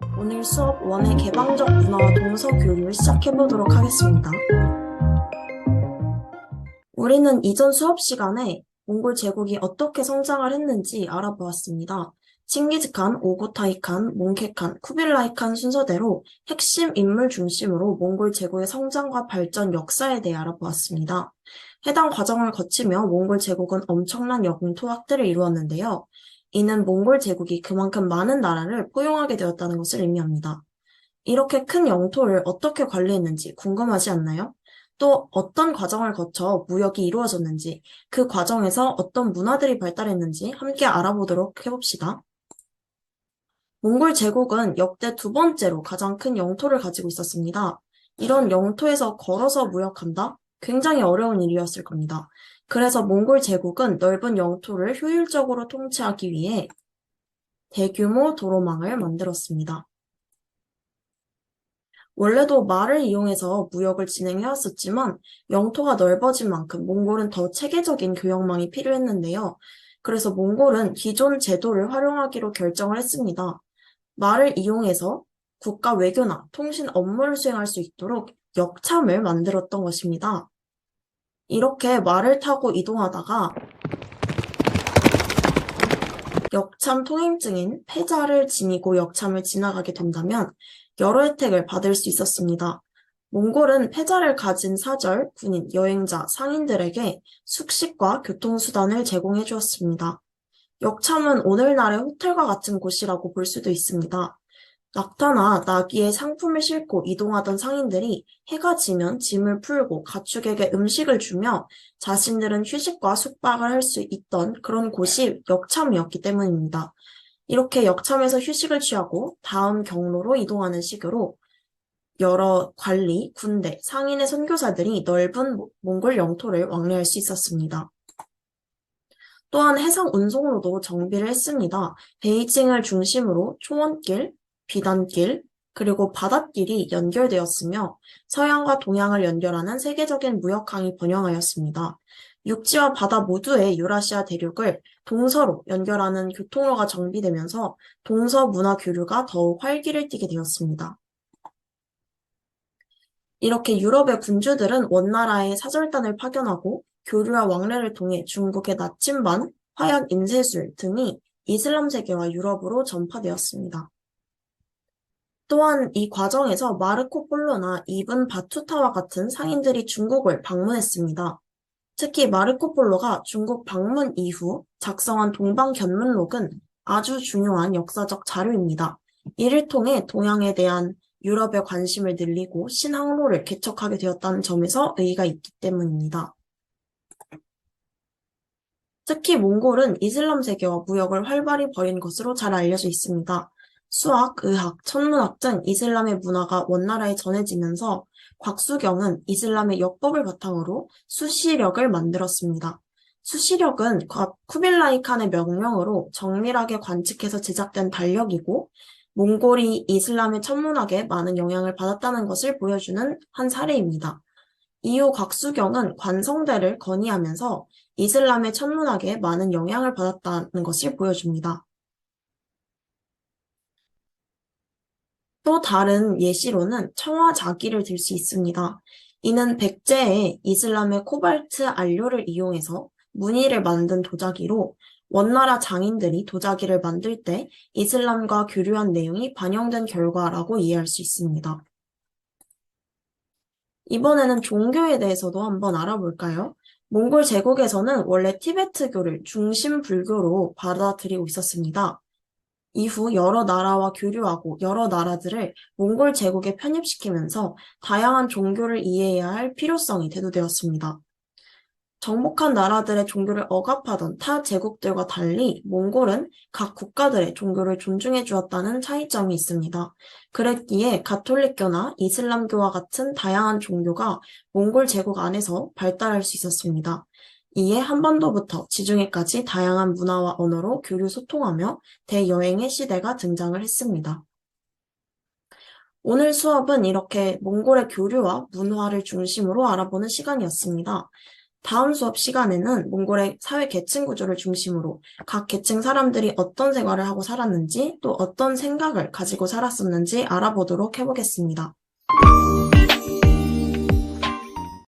오늘 수업 원의 개방적 문화와 동서 교류를 시작해보도록 하겠습니다. 우리는 이전 수업 시간에 몽골 제국이 어떻게 성장을 했는지 알아보았습니다. 칭기즈칸, 오고타이칸, 몽케칸, 쿠빌라이칸 순서대로 핵심 인물 중심으로 몽골 제국의 성장과 발전 역사에 대해 알아보았습니다. 해당 과정을 거치며 몽골 제국은 엄청난 영토 확대를 이루었는데요. 이는 몽골 제국이 그만큼 많은 나라를 포용하게 되었다는 것을 의미합니다. 이렇게 큰 영토를 어떻게 관리했는지 궁금하지 않나요? 또 어떤 과정을 거쳐 무역이 이루어졌는지, 그 과정에서 어떤 문화들이 발달했는지 함께 알아보도록 해봅시다. 몽골 제국은 역대 두 번째로 가장 큰 영토를 가지고 있었습니다. 이런 영토에서 걸어서 무역한다? 굉장히 어려운 일이었을 겁니다. 그래서 몽골 제국은 넓은 영토를 효율적으로 통치하기 위해 대규모 도로망을 만들었습니다. 원래도 말을 이용해서 무역을 진행해왔었지만 영토가 넓어진 만큼 몽골은 더 체계적인 교역망이 필요했는데요. 그래서 몽골은 기존 제도를 활용하기로 결정을 했습니다. 말을 이용해서 국가 외교나 통신 업무를 수행할 수 있도록 역참을 만들었던 것입니다. 이렇게 말을 타고 이동하다가 역참 통행증인 패자를 지니고 역참을 지나가게 된다면 여러 혜택을 받을 수 있었습니다. 몽골은 패자를 가진 사절, 군인, 여행자, 상인들에게 숙식과 교통수단을 제공해 주었습니다. 역참은 오늘날의 호텔과 같은 곳이라고 볼 수도 있습니다. 낙타나 나귀에 상품을 싣고 이동하던 상인들이 해가 지면 짐을 풀고 가축에게 음식을 주며 자신들은 휴식과 숙박을 할 수 있던 그런 곳이 역참이었기 때문입니다. 이렇게 역참에서 휴식을 취하고 다음 경로로 이동하는 식으로 여러 관리, 군대, 상인의 선교사들이 넓은 몽골 영토를 왕래할 수 있었습니다. 또한 해상 운송로도 정비를 했습니다. 베이징을 중심으로 초원길, 비단길, 그리고 바닷길이 연결되었으며 서양과 동양을 연결하는 세계적인 무역항이 번영하였습니다. 육지와 바다 모두의 유라시아 대륙을 동서로 연결하는 교통로가 정비되면서 동서 문화 교류가 더욱 활기를 띠게 되었습니다. 이렇게 유럽의 군주들은 원나라에 사절단을 파견하고 교류와 왕래를 통해 중국의 나침반, 화약 인쇄술 등이 이슬람 세계와 유럽으로 전파되었습니다. 또한 이 과정에서 마르코 폴로나 이븐 바투타와 같은 상인들이 중국을 방문했습니다. 특히 마르코 폴로가 중국 방문 이후 작성한 동방견문록은 아주 중요한 역사적 자료입니다. 이를 통해 동양에 대한 유럽의 관심을 늘리고 신항로를 개척하게 되었다는 점에서 의의가 있기 때문입니다. 특히 몽골은 이슬람 세계와 무역을 활발히 벌인 것으로 잘 알려져 있습니다. 수학, 의학, 천문학 등 이슬람의 문화가 원나라에 전해지면서 곽수경은 이슬람의 역법을 바탕으로 수시력을 만들었습니다. 수시력은 쿠빌라이 칸의 명령으로 정밀하게 관측해서 제작된 달력이고 몽골이 이슬람의 천문학에 많은 영향을 받았다는 것을 보여주는 한 사례입니다. 이후 곽수경은 관성대를 건의하면서 이슬람의 천문학에 많은 영향을 받았다는 것을 보여줍니다. 또 다른 예시로는 청화자기를 들 수 있습니다. 이는 백제에 이슬람의 코발트 안료를 이용해서 무늬를 만든 도자기로 원나라 장인들이 도자기를 만들 때 이슬람과 교류한 내용이 반영된 결과라고 이해할 수 있습니다. 이번에는 종교에 대해서도 한번 알아볼까요? 몽골 제국에서는 원래 티베트교를 중심 불교로 받아들이고 있었습니다. 이후 여러 나라와 교류하고 여러 나라들을 몽골 제국에 편입시키면서 다양한 종교를 이해해야 할 필요성이 대두되었습니다. 정복한 나라들의 종교를 억압하던 타 제국들과 달리 몽골은 각 국가들의 종교를 존중해 주었다는 차이점이 있습니다. 그랬기에 가톨릭교나 이슬람교와 같은 다양한 종교가 몽골 제국 안에서 발달할 수 있었습니다. 이에 한반도부터 지중해까지 다양한 문화와 언어로 교류 소통하며 대여행의 시대가 등장을 했습니다. 오늘 수업은 이렇게 몽골의 교류와 문화를 중심으로 알아보는 시간이었습니다. 다음 수업 시간에는 몽골의 사회 계층 구조를 중심으로 각 계층 사람들이 어떤 생활을 하고 살았는지 또 어떤 생각을 가지고 살았었는지 알아보도록 해보겠습니다.